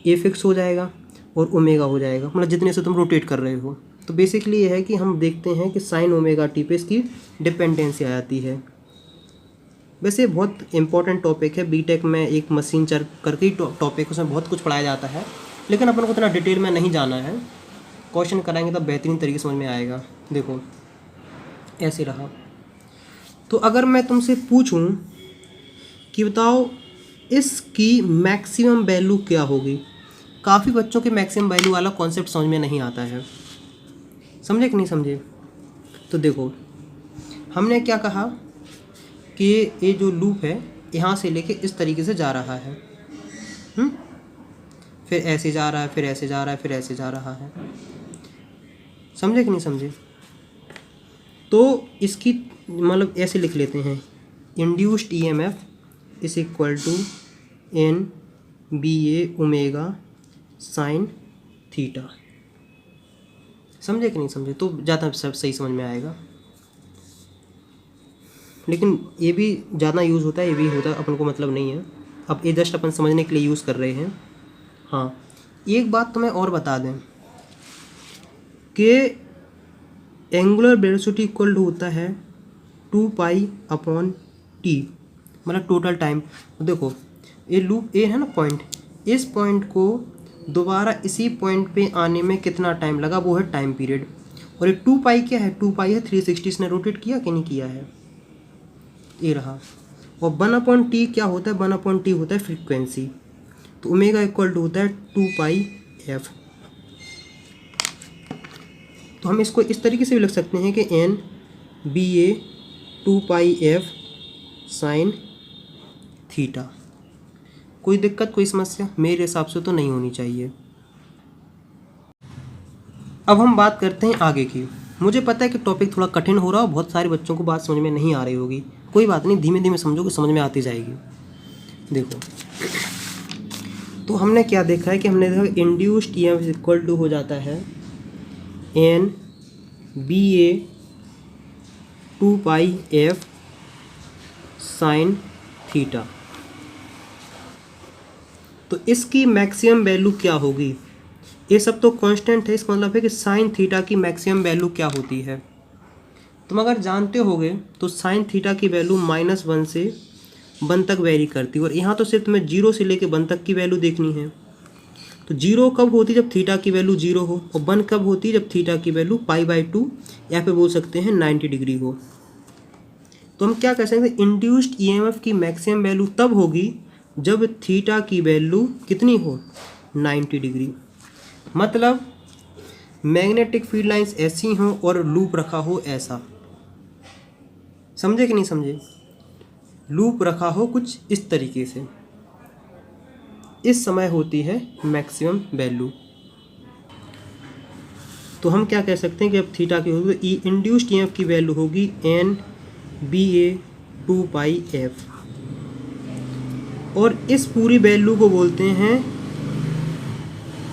ए फिक्स हो जाएगा और ओमेगा हो जाएगा, मतलब जितने से तुम रोटेट कर रहे हो। तो बेसिकली ये है कि हम देखते हैं कि साइन ओमेगा टी पे इसकी डिपेंडेंसी आ जाती है। वैसे बहुत इंपॉर्टेंट टॉपिक है, बीटेक में एक मशीन चर करके ही टॉपिक, उसमें बहुत कुछ पढ़ाया जाता है, लेकिन अपन को इतना डिटेल में नहीं जाना है। क्वेश्चन कराएंगे तब बेहतरीन तरीके समझ में आएगा। देखो ऐसे रहा। तो अगर मैं तुमसे पूछूं कि बताओ इसकी मैक्सिमम वैल्यू क्या होगी, काफ़ी बच्चों के मैक्सिमम वैल्यू वाला कॉन्सेप्ट समझ में नहीं आता है, समझे कि नहीं समझे। तो देखो हमने क्या कहा कि ये जो लूप है यहाँ से लेके इस तरीके से जा रहा है, फिर ऐसे जा रहा है, फिर ऐसे जा रहा है, फिर ऐसे जा रहा है, समझे कि नहीं समझे। तो इसकी मतलब ऐसे लिख लेते हैं, induced EMF is equal to N B A omega sine theta, समझे कि नहीं समझे। तो ज़्यादा सब सही समझ में आएगा, लेकिन ये भी ज़्यादा यूज़ होता है, ये भी होता है, अपन को मतलब नहीं है। अब ये जस्ट अपन समझने के लिए यूज़ कर रहे हैं। हाँ, एक बात तुम्हें और बता दें कि एंगुलर वेलोसिटी इक्वल टू होता है 2π/t, मतलब टोटल टाइम। देखो ये लूप ए है ना पॉइंट, इस पॉइंट को दोबारा इसी पॉइंट पे आने में कितना टाइम लगा, वो है टाइम पीरियड। और ये 2π क्या है, 2π है 360, इसने रोटेट किया कि नहीं किया है, ये रहा। और 1/t क्या होता है, 1/t होता है फ्रीक्वेंसी। तो ओमेगा इक्वल टू होता है 2πf। तो हम इसको इस तरीके से भी लिख सकते हैं कि n बी ए 2πf साइन थीटा। कोई दिक्कत, कोई समस्या मेरे हिसाब से तो नहीं होनी चाहिए। अब हम बात करते हैं आगे की। मुझे पता है कि टॉपिक थोड़ा कठिन हो रहा है, बहुत सारे बच्चों को बात समझ में नहीं आ रही होगी, कोई बात नहीं, धीमे धीमे समझोगे, समझ में आती जाएगी। देखो तो हमने क्या देखा है कि हमने देखा इंड्यूस्ड ईएमएफ इक्वल टू हो जाता है एन बी ए 2πf साइन थीटा। तो इसकी मैक्सिमम वैल्यू क्या होगी, ये सब तो कांस्टेंट है, इसका मतलब है कि साइन थीटा की मैक्सिमम वैल्यू क्या होती है। तुम अगर जानते होगे तो साइन थीटा की वैल्यू -1 से 1 तक वेरी करती है, और यहाँ तो सिर्फ तुम्हें 0 से लेके 1 तक की वैल्यू देखनी है। तो 0 कब होती है, जब थीटा की वैल्यू 0 हो, और 1 कब होती है, जब थीटा की वैल्यू π/2 या फिर बोल सकते हैं 90 डिग्री हो। तो हम क्या कह सकते हैं, इंड्यूस्ड ईएमएफ की मैक्सिमम वैल्यू तब होगी जब थीटा की वैल्यू कितनी हो, 90 डिग्री। मतलब मैग्नेटिक फील्ड लाइंस ऐसी हों और लूप रखा हो ऐसा, समझे कि नहीं समझे। लूप रखा हो कुछ इस तरीके से, इस समय होती है मैक्सिमम वैल्यू। तो हम क्या कह सकते हैं कि अब थीटा की होगी तो इंड्यूस्ड ईएमएफ की वैल्यू होगी एन बी ए 2πf, और इस पूरी वैल्यू को बोलते हैं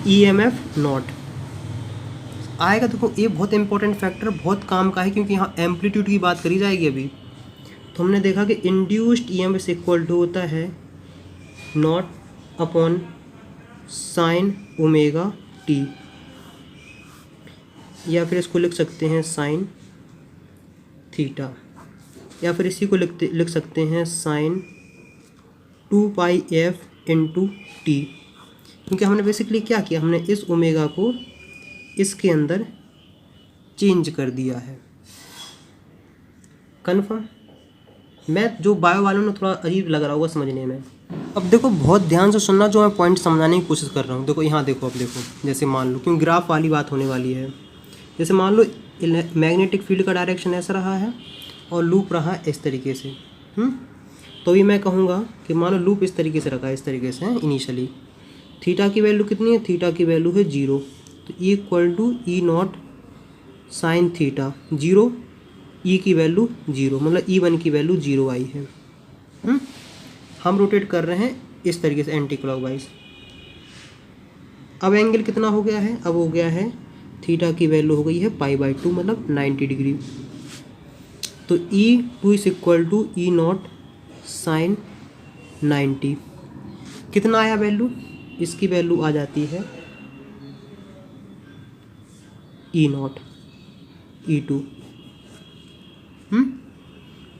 ईएमएफ नॉट आएगा। देखो ये बहुत इंपॉर्टेंट फैक्टर, बहुत काम का है, क्योंकि यहाँ एम्पलीट्यूड की बात करी जाएगी अभी। तो हमने देखा कि इंड्यूस्ड ईएमएफ इक्वल टू होता है not upon sine omega T, या फिर इसको लिख सकते हैं साइन थीटा, या फिर इसी को लिख सकते हैं साइन 2πf इंटू टी। क्योंकि हमने बेसिकली क्या किया, हमने इस ओमेगा को इसके अंदर चेंज कर दिया है। कन्फर्म। मैथ जो बायो वालों ने थोड़ा अजीब लग रहा होगा समझने में। अब देखो बहुत ध्यान से सुनना, जो मैं पॉइंट समझाने की कोशिश कर रहा हूँ। देखो यहाँ देखो, अब देखो जैसे मान लो, क्योंकि ग्राफ वाली बात होने वाली है। जैसे मान लो मैग्नेटिक फील्ड का डायरेक्शन ऐसा रहा है और लूप रहा इस तरीके से, तो भी मैं कहूँगा कि मान लो लूप इस तरीके से रखा है, इस तरीके से है इनिशियली। थीटा की वैल्यू कितनी है, थीटा की वैल्यू है 0, तो E equal to E not sine theta 0, E की वैल्यू 0, मतलब E1 की वैल्यू 0 आई है। हम रोटेट कर रहे हैं इस तरीके से एंटी क्लॉकवाइज। अब एंगल कितना हो गया है, अब हो गया है थीटा की वैल्यू हो गई है π/2, मतलब 90 डिग्री। तो E2 is equal to E not sine 90, कितना आया वैल्यू, इसकी वैल्यू आ जाती है E0 E2।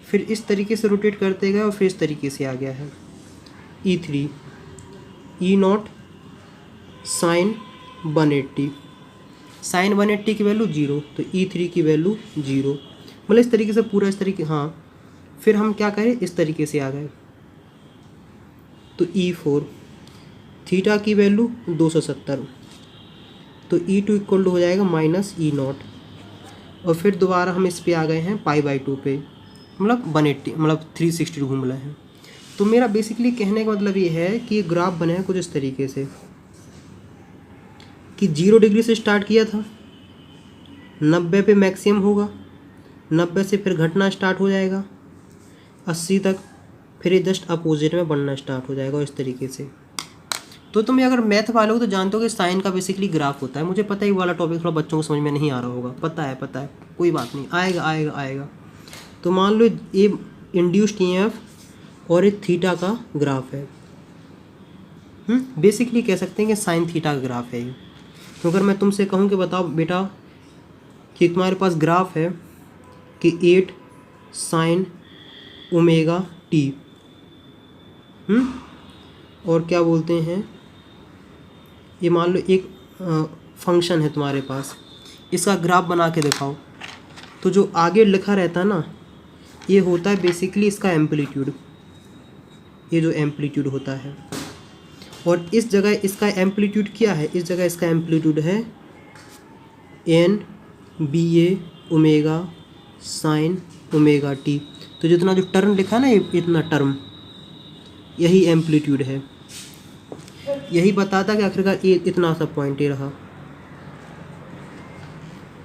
फिर इस तरीके से रोटेट करते गए और फिर इस तरीके से आ गया है E3 E0 साइन 180, साइन 180 की वैल्यू 0, तो E3 की वैल्यू 0, मतलब इस तरीके से पूरा इस तरीके। हाँ, फिर हम क्या करें, इस तरीके से आ गए तो E4 थीटा की वैल्यू 270, तो E2 इक्वल टू हो जाएगा -E0। और फिर दोबारा हम इस पे आ गए हैं π/2 पे, मतलब 180, मतलब 360 घूम रहे हैं। तो मेरा बेसिकली कहने का मतलब ये है कि ये ग्राफ बने हैं कुछ इस तरीके से कि 0 डिग्री से स्टार्ट किया था, 90 पे मैक्सिमम होगा, 90 से फिर घटना स्टार्ट हो जाएगा 80 तक, फिर ये जस्ट अपोजिट में बढ़ना स्टार्ट हो जाएगा इस तरीके से। तो तुम अगर मैथ वाले हो तो जानते हो कि साइन का बेसिकली ग्राफ होता है। मुझे पता है ये वाला टॉपिक थोड़ा बच्चों को समझ में नहीं आ रहा होगा, पता है, कोई बात नहीं, आएगा आएगा आएगा। तो मान लो ये इंड्यूस्ड ईएमएफ और ये थीटा का ग्राफ है, बेसिकली कह सकते हैं कि साइन थीटा का ग्राफ है ये। तो अगर मैं तुमसे कहूँ कि बताओ बेटा कि तुम्हारे पास ग्राफ है कि 8 साइन ओमेगा टी, और क्या बोलते हैं, ये मान लो एक फंक्शन है तुम्हारे पास, इसका ग्राफ बना के दिखाओ। तो जो आगे लिखा रहता है ना, ये होता है बेसिकली इसका एम्पलीट्यूड, ये जो एम्पलीट्यूड होता है। और इस जगह इसका एम्पलीट्यूड क्या है, इस जगह इसका एम्पलीट्यूड है NBA omega sine omega T. तो जितना जो टर्म लिखा है ना, ये इतना टर्म, यही एम्पलीट्यूड है। यही बताता कि आखिरकार ये इतना सा पॉइंट ही रहा,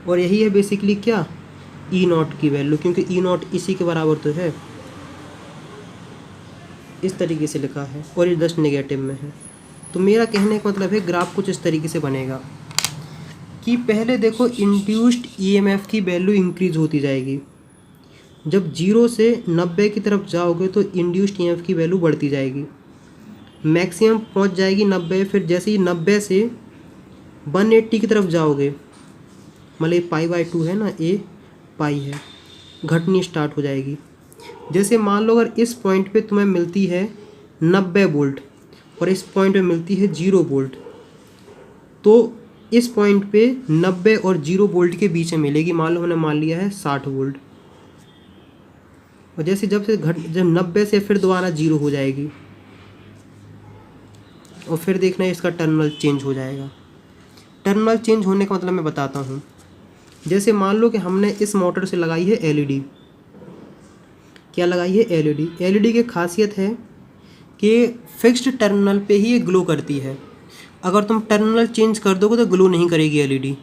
और यही है बेसिकली क्या, E0 की वैल्यू, क्योंकि E0 इसी के बराबर तो है, इस तरीके से लिखा है, और ये जस्ट नेगेटिव में है। तो मेरा कहने का मतलब है ग्राफ कुछ इस तरीके से बनेगा कि पहले देखो इंड्यूस्ड ईएमएफ की वैल्यू इंक्रीज होती जाएगी, जब 0 से 90 की तरफ जाओगे तो इंड्यूस्ड ईएमएफ की वैल्यू बढ़ती जाएगी, मैक्सिमम पहुंच जाएगी 90। फिर जैसे ही 90 से 180 की तरफ जाओगे, मतलब ये π/2 है ना, ये पाई है, घटनी स्टार्ट हो जाएगी। जैसे मान लो अगर इस पॉइंट पे तुम्हें मिलती है 90 वोल्ट और इस पॉइंट पे मिलती है 0 वोल्ट, तो इस पॉइंट पे 90 और 0 वोल्ट के बीच में मिलेगी, मान लो हमने मान लिया है 60 वोल्ट। और जैसे जब 90 से फिर दोबारा 0 हो जाएगी, और फिर देखना इसका टर्मिनल चेंज हो जाएगा। टर्मिनल चेंज होने का मतलब मैं बताता हूँ। जैसे मान लो कि हमने इस मोटर से लगाई है LED, क्या लगाई है, LED। LED की खासियत है कि फिक्स्ड टर्मिनल पे ही ये ग्लो करती है, अगर तुम टर्मिनल चेंज कर दोगे तो ग्लो नहीं करेगी LED,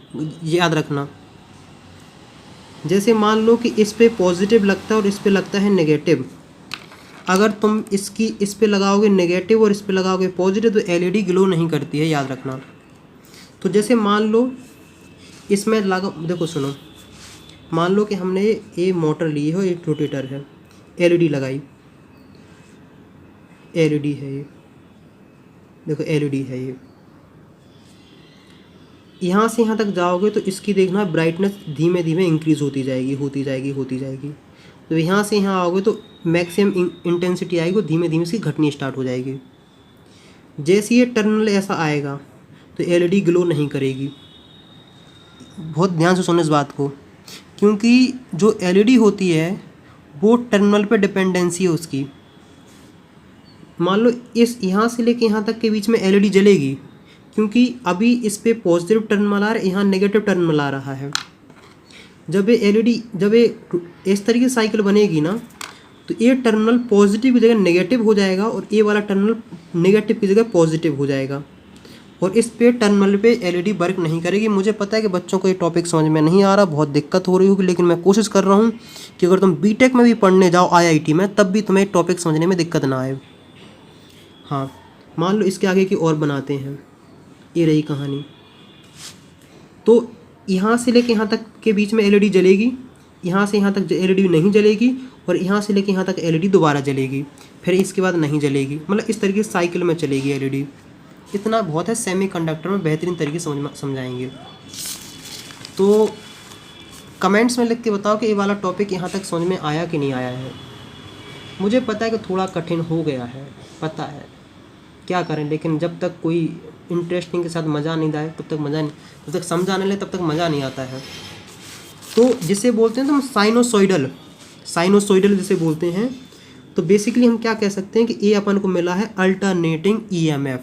याद रखना। जैसे मान लो कि इस पे पॉजिटिव लगता है और इस पे लगता है नेगेटिव, अगर तुम इस पे लगाओगे नेगेटिव और इस पे लगाओगे पॉजिटिव तो LED ग्लो नहीं करती है, याद रखना। तो जैसे मान लो इसमें लगा, देखो सुनो, मान लो कि हमने ये मोटर ली है, एक रोटेटर है, LED लगाई, LED है ये, देखो LED है ये। यहाँ से यहाँ तक जाओगे तो इसकी देखना ब्राइटनेस धीमे धीमे इंक्रीज़ होती जाएगी, होती जाएगी, होती जाएगी। तो यहाँ से यहाँ आओगे तो मैक्सिमम इंटेंसिटी आएगी, धीमे धीमे इसकी घटनी स्टार्ट हो जाएगी। जैसे ये टर्मिनल ऐसा आएगा तो LED ग्लो नहीं करेगी। बहुत ध्यान से सुनो इस बात को, क्योंकि जो LED होती है वो टर्मिनल पे डिपेंडेंसी है उसकी। मान लो इस यहाँ से लेके यहाँ तक के बीच में LED जलेगी, क्योंकि अभी इस पे पॉजिटिव टर्मिनल आ रहा है, यहाँ नेगेटिव टर्मिनल आ रहा है। जब ये LED, जब ये इस तरीके से साइकिल बनेगी ना, तो ये टर्मिनल पॉजिटिव की जगह नेगेटिव हो जाएगा और ये वाला टर्मिनल नेगेटिव की जगह पॉजिटिव हो जाएगा, और इस पे टर्मिनल पे LED वर्क नहीं करेगी। मुझे पता है कि बच्चों को ये टॉपिक समझ में नहीं आ रहा, बहुत दिक्कत हो रही होगी, लेकिन मैं कोशिश कर रहा हूँ कि अगर तुम BTech में भी पढ़ने जाओ IIT में, तब भी तुम्हें टॉपिक समझने में दिक्कत ना आए। हाँ, मान लो इसके आगे की और बनाते हैं, ये रही कहानी। तो यहाँ से लेके यहाँ तक के बीच में LED जलेगी, यहाँ से यहाँ तक LED नहीं जलेगी, और यहाँ से लेके यहाँ तक LED दोबारा जलेगी, फिर इसके बाद नहीं जलेगी, मतलब इस तरीके से साइकिल में चलेगी LED। इतना बहुत है, सेमीकंडक्टर में बेहतरीन तरीके से समझाएंगे। तो कमेंट्स में लिख के बताओ कि ये वाला टॉपिक यहाँ तक समझ में आया कि नहीं आया है। मुझे पता है कि थोड़ा कठिन हो गया है, पता है, क्या करें, लेकिन जब तक कोई इंटरेस्टिंग के साथ मज़ा नहीं आए तब तक मज़ा नहीं, जब तक समझाने ले तब तक मज़ा नहीं आता है। तो जिसे बोलते हैं तो हम साइनोसॉइडल जिसे बोलते हैं, तो बेसिकली हम क्या कह सकते हैं कि ये अपन को मिला है alternating EMF।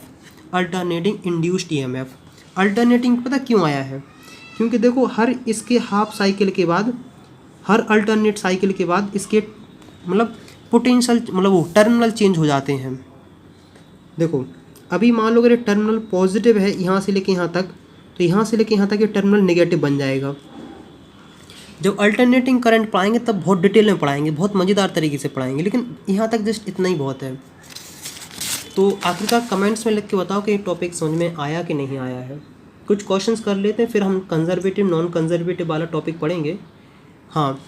Alternating induced EMF. Alternating पता क्यों आया है? क्योंकि देखो हर इसके हाफ साइकिल के बाद, हर अल्टरनेट साइकिल के बाद इसके मतलब पोटेंशियल मतलब वो टर्मिनल चेंज हो जाते हैं। देखो अभी मान लो अगर ये टर्मिनल पॉजिटिव है यहाँ से लेके यहाँ तक, तो यहाँ से लेके यहाँ तक ये टर्मिनल नेगेटिव बन जाएगा। जब अल्टरनेटिंग करंट पढ़ाएंगे तब बहुत डिटेल में पढ़ाएंगे, बहुत मज़ेदार तरीके से पढ़ाएंगे, लेकिन यहाँ तक जस्ट इतना ही बहुत है। तो आखिरकार कमेंट्स में लिख के बताओ कि ये टॉपिक समझ में आया कि नहीं आया है। कुछ क्वेश्चंस कर लेते हैं, फिर हम कंजर्वेटिव नॉन कंजर्वेटिव वाला टॉपिक पढ़ेंगे। हाँ,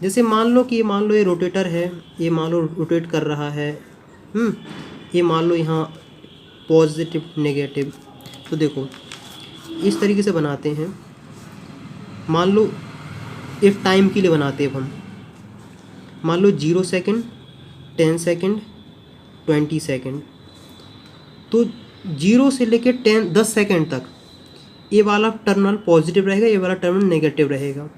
जैसे मान लो कि ये रोटेटर है, ये मान लो रोटेट कर रहा है, ये मान लो यहाँ पॉजिटिव नेगेटिव। तो देखो इस तरीके से बनाते हैं, मान लो इफ टाइम के लिए बनाते हैं हम, मान लो 0 सेकेंड, 10 सेकेंड, 20 सेकेंड। तो 0 से लेके 10 सेकेंड तक ये वाला टर्मिनल पॉजिटिव रहेगा, ये वाला टर्मिनल नेगेटिव रहेगा।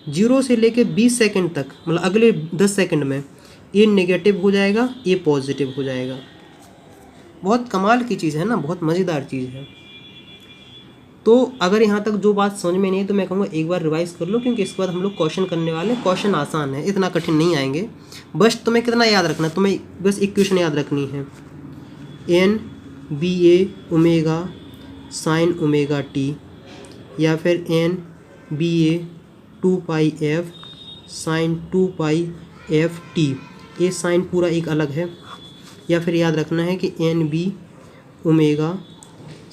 0 से लेके 20 सेकेंड तक मतलब अगले 10 सेकेंड में ये नेगेटिव हो जाएगा, ये पॉजिटिव हो जाएगा। बहुत कमाल की चीज़ है ना, बहुत मज़ेदार चीज़ है। तो अगर यहाँ तक जो बात समझ में नहीं है तो मैं कहूँगा एक बार रिवाइज कर लो, क्योंकि इसके बाद हम लोग क्वेश्चन करने वाले। क्वेश्चन आसान है, इतना कठिन नहीं आएंगे। बस तुम्हें कितना याद रखना है, तुम्हें बस इक्वेशन याद रखनी है, N B A omega sine omega T, या फिर एन बी ए 2 पाई एफ साइन 2 पाई एफ टी। ये साइन पूरा एक अलग है। या फिर याद रखना है कि N B omega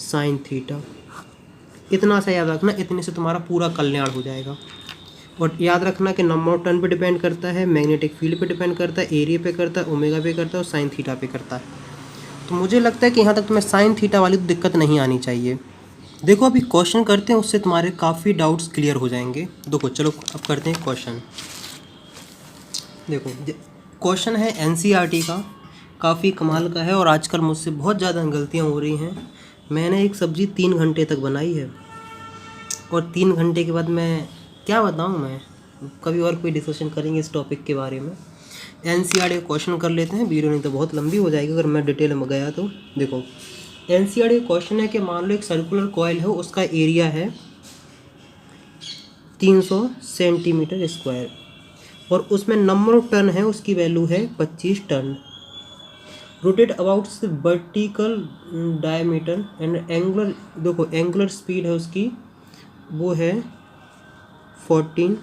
sine theta. इतना सा याद रखना, इतने से तुम्हारा पूरा कल्याण हो जाएगा। और याद रखना कि नंबर ऑफ टर्न पे डिपेंड करता है, मैग्नेटिक फील्ड पे डिपेंड करता है, एरिया पे करता है, ओमेगा पे करता है और साइन थीटा पे करता है। तो मुझे लगता है कि यहाँ तक तुम्हें साइन थीटा वाली तो दिक्कत नहीं आनी चाहिए। देखो अभी क्वेश्चन करते हैं, उससे तुम्हारे काफ़ी डाउट्स क्लियर हो जाएंगे। देखो चलो अब करते हैं क्वेश्चन। देखो क्वेश्चन है एनसीईआरटी का, काफ़ी कमाल का है और आजकल मुझसे बहुत ज़्यादा गलतियाँ हो रही हैं। मैंने एक सब्ज़ी 3 घंटे तक बनाई है और 3 घंटे के बाद मैं क्या बताऊँ, मैं कभी और कोई डिस्कशन करेंगे इस टॉपिक के बारे में। एनसीईआरटी क्वेश्चन कर लेते हैं, वीडियो नहीं तो बहुत लंबी हो जाएगी अगर मैं डिटेल में गया तो। देखो एनसीईआरटी क्वेश्चन है कि मान लो एक सर्कुलर कॉइल है, उसका एरिया है 300 सेंटीमीटर स्क्वायर और उसमें नंबर ऑफ टर्न है, उसकी वैल्यू है 25 turn. Rotate about vertical diameter and angular, देखो एंगुलर स्पीड है उसकी वो है 14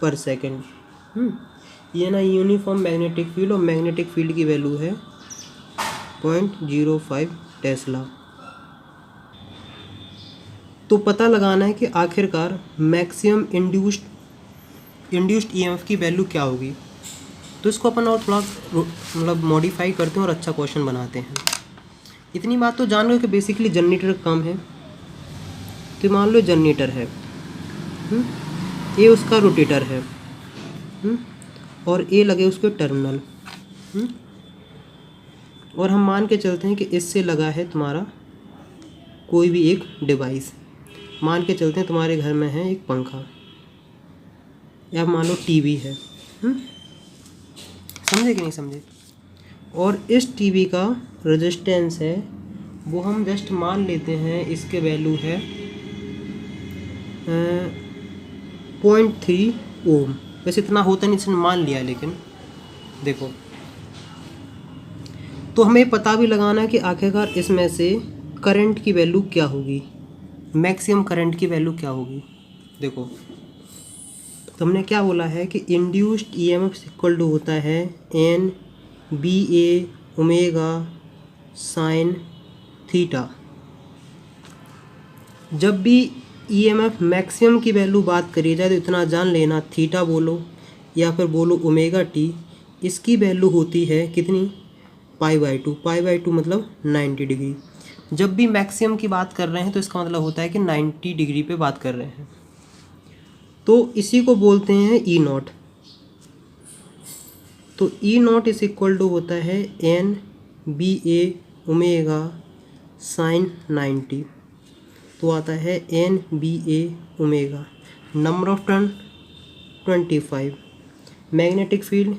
पर सेकेंड। ये ना यूनिफॉर्म मैग्नेटिक फील्ड, और मैग्नेटिक फील्ड की वैल्यू है 0.05 टेस्ला। तो पता लगाना है कि आखिरकार मैक्सिमम इंड्यूस्ड ईएमएफ की वैल्यू क्या होगी। तो इसको अपन और थोड़ा मतलब मॉडिफाई करते हैं और अच्छा क्वेश्चन बनाते हैं। इतनी बात तो जान लो कि बेसिकली जनरेटर कम है। तो मान लो जनरेटर है, ये उसका रोटेटर है, और ये लगे उसके टर्मिनल, और हम मान के चलते हैं कि इससे लगा है तुम्हारा कोई भी एक डिवाइस। मान के चलते हैं तुम्हारे घर में है एक पंखा, या मान लो टीवी है, समझे कि नहीं समझे। और इस टीवी का रेजिस्टेंस है वो हम जस्ट मान लेते हैं इसके वैल्यू है 0.3 ओम। वैसे इतना होता नहीं, इसने मान लिया, लेकिन देखो तो हमें पता भी लगाना है कि आखिरकार इसमें से करंट की वैल्यू क्या होगी, मैक्सिमम करंट की वैल्यू क्या होगी। देखो तो हमने क्या बोला है कि इंड्यूस्ड ईएमएफ इक्वल टू होता है N B A omega sine theta. जब भी ईएमएफ मैक्सिमम की वैल्यू बात करी जाए तो इतना जान लेना, थीटा बोलो या फिर बोलो ओमेगा टी, इसकी वैल्यू होती है कितनी, π/2। π/2 मतलब 90 डिग्री। जब भी मैक्सिमम की बात कर रहे हैं तो इसका मतलब होता है कि 90 डिग्री पे बात कर रहे हैं। तो इसी को बोलते हैं ई नॉट। तो E not is equal to होता है N B A omega sine 90। तो आता है N B A omega. Number of turn 25, magnetic field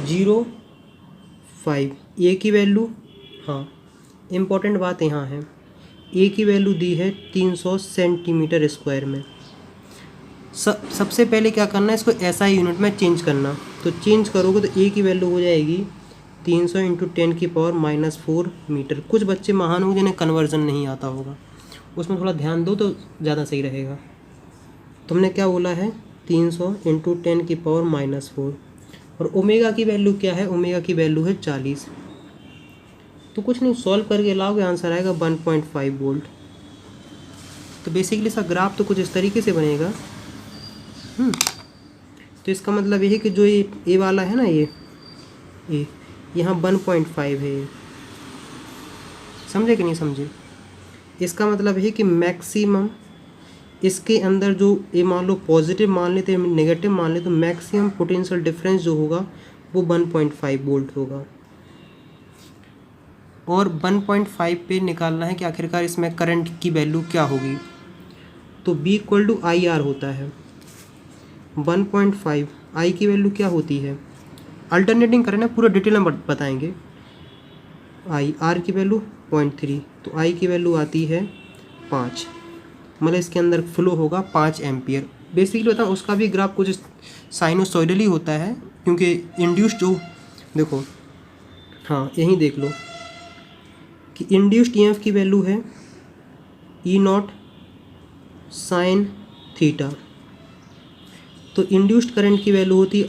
0.05, A की वैल्यू, हाँ इम्पोर्टेंट बात यहाँ है, ए की वैल्यू दी है 300 सेंटीमीटर स्क्वायर में। सबसे पहले क्या करना है, इसको एसआई यूनिट में चेंज करना। तो चेंज करोगे तो ए की वैल्यू हो जाएगी 300 इंटू 10⁻⁻4 मीटर। कुछ बच्चे महान होंगे जिन्हें कन्वर्जन नहीं आता होगा, उसमें थोड़ा ध्यान दो तो ज़्यादा सही रहेगा। तुमने क्या बोला है, 300 इंटू 10⁻⁻4, और ओमेगा की वैल्यू क्या है, ओमेगा की वैल्यू है 40। तो कुछ नहीं, सॉल्व करके लाओगे आंसर आएगा 1.5 वोल्ट। तो बेसिकली इसका ग्राफ तो कुछ इस तरीके से बनेगा। तो इसका मतलब ये है कि जो ये ए वाला है ना, ये यहाँ 1.5 है, समझे कि नहीं समझे। इसका मतलब है कि मैक्सिमम इसके अंदर जो ये मान लो पॉजिटिव मान लेते हैं, नेगेटिव मान ले, तो मैक्सिमम पोटेंशियल डिफरेंस जो होगा वो 1.5 वोल्ट होगा। और 1.5 पे निकालना है कि आखिरकार इसमें करंट की वैल्यू क्या होगी। तो B = IR होता है 1.5। I की वैल्यू क्या होती है, अल्टरनेटिंग करें ना, पूरा डिटेल में बताएंगे। R की वैल्यू 0.3, तो I की वैल्यू आती है 5, मतलब इसके अंदर फ्लो होगा 5 एम्पियर। बेसिकली बताऊँ, उसका भी ग्राफ कुछ साइनोसॉइडली होता है, क्योंकि इंड्यूस्ड जो, देखो हाँ यहीं देख लो कि इंड्यूस्ड EMF की वैल्यू है E0 sin थीटा। तो इंड्यूस्ड करंट की वैल्यू होती है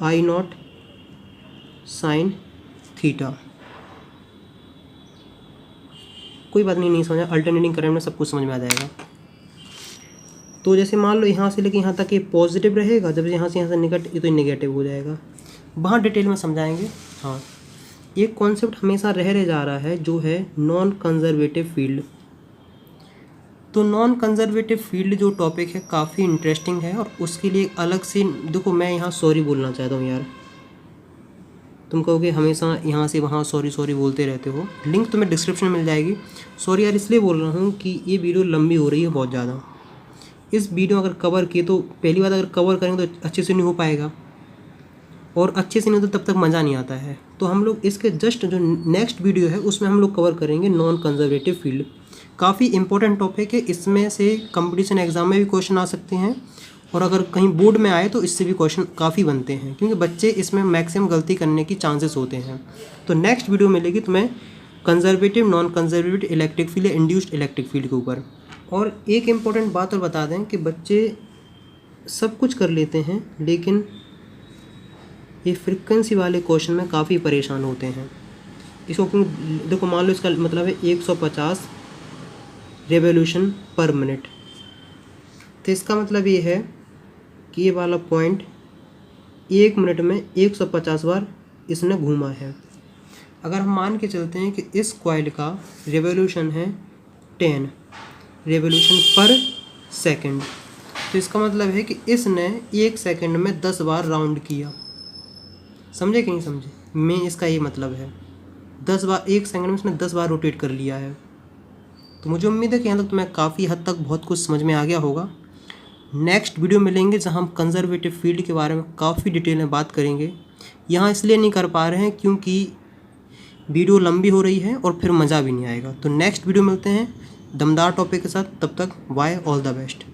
I0 sin थीटा। कोई बात नहीं समझा, अल्टरनेटिंग करंट में सब कुछ समझ में आ जाएगा। तो जैसे मान लो यहाँ से लेके यहाँ तक ये पॉजिटिव रहेगा, जब यहाँ से निगेटिव, तो नेगेटिव हो जाएगा। वहाँ डिटेल में समझाएंगे। हाँ, एक कॉन्सेप्ट हमेशा रह जा रहा है जो है नॉन कंजर्वेटिव फील्ड। तो नॉन कंजर्वेटिव फील्ड जो टॉपिक है काफ़ी इंटरेस्टिंग है, और उसके लिए अलग से देखो, मैं यहाँ सॉरी बोलना चाहता हूँ यार। तुम कहोगे हमेशा यहाँ से वहाँ सॉरी बोलते रहते हो, लिंक तुम्हें डिस्क्रिप्शन में मिल जाएगी। सॉरी यार इसलिए बोल रहा हूँ कि ये वीडियो लंबी हो रही है बहुत ज़्यादा। इस वीडियो अगर कवर किए तो पहली बात, अगर कवर करेंगे तो अच्छे से नहीं हो पाएगा, और अच्छे से नहीं तो तब तक मज़ा नहीं आता है। तो हम लोग इसके जस्ट जो नेक्स्ट वीडियो है उसमें हम लोग कवर करेंगे नॉन कंजर्वेटिव फील्ड। काफ़ी इंपॉर्टेंट टॉपिक है, इसमें से कंपटीशन एग्जाम में भी क्वेश्चन आ सकते हैं, और अगर कहीं बोर्ड में आए तो इससे भी क्वेश्चन काफ़ी बनते हैं, क्योंकि बच्चे इसमें मैक्सिमम गलती करने की चांसेस होते हैं। तो नेक्स्ट वीडियो मिलेगी तुम्हें conservative, non conservative electric field या इंड्यूस्ड इलेक्ट्रिक फील्ड के ऊपर। और एक इम्पॉर्टेंट बात और बता दें कि बच्चे सब कुछ कर लेते हैं, लेकिन ये फ्रीक्वेंसी वाले क्वेश्चन में काफ़ी परेशान होते हैं। इसको देखो, मान लो इसका मतलब है 150 रेवोल्यूशन पर मिनट। तो इसका मतलब ये है कि ये वाला पॉइंट 1 मिनट में 150 बार इसने घूमा है। अगर हम मान के चलते हैं कि इस कॉइल का रेवोल्यूशन है 10 रेवोल्यूशन पर सेकंड, तो इसका मतलब है कि इसने 1 सेकंड में 10 बार राउंड किया। समझे कि नहीं समझे, मैं इसका ये मतलब है 10 बार 1 सेकंड में इसने 10 बार रोटेट कर लिया है। तो मुझे उम्मीद है कि यहाँ तक तुम्हें काफ़ी हद तक बहुत कुछ समझ में आ गया होगा। नेक्स्ट वीडियो मिलेंगे जहाँ हम कंजर्वेटिव फील्ड के बारे में काफ़ी डिटेल में बात करेंगे। यहाँ इसलिए नहीं कर पा रहे हैं क्योंकि वीडियो लंबी हो रही है और फिर मज़ा भी नहीं आएगा। तो नेक्स्ट वीडियो मिलते हैं दमदार टॉपिक के साथ, तब तक बाय, ऑल द बेस्ट।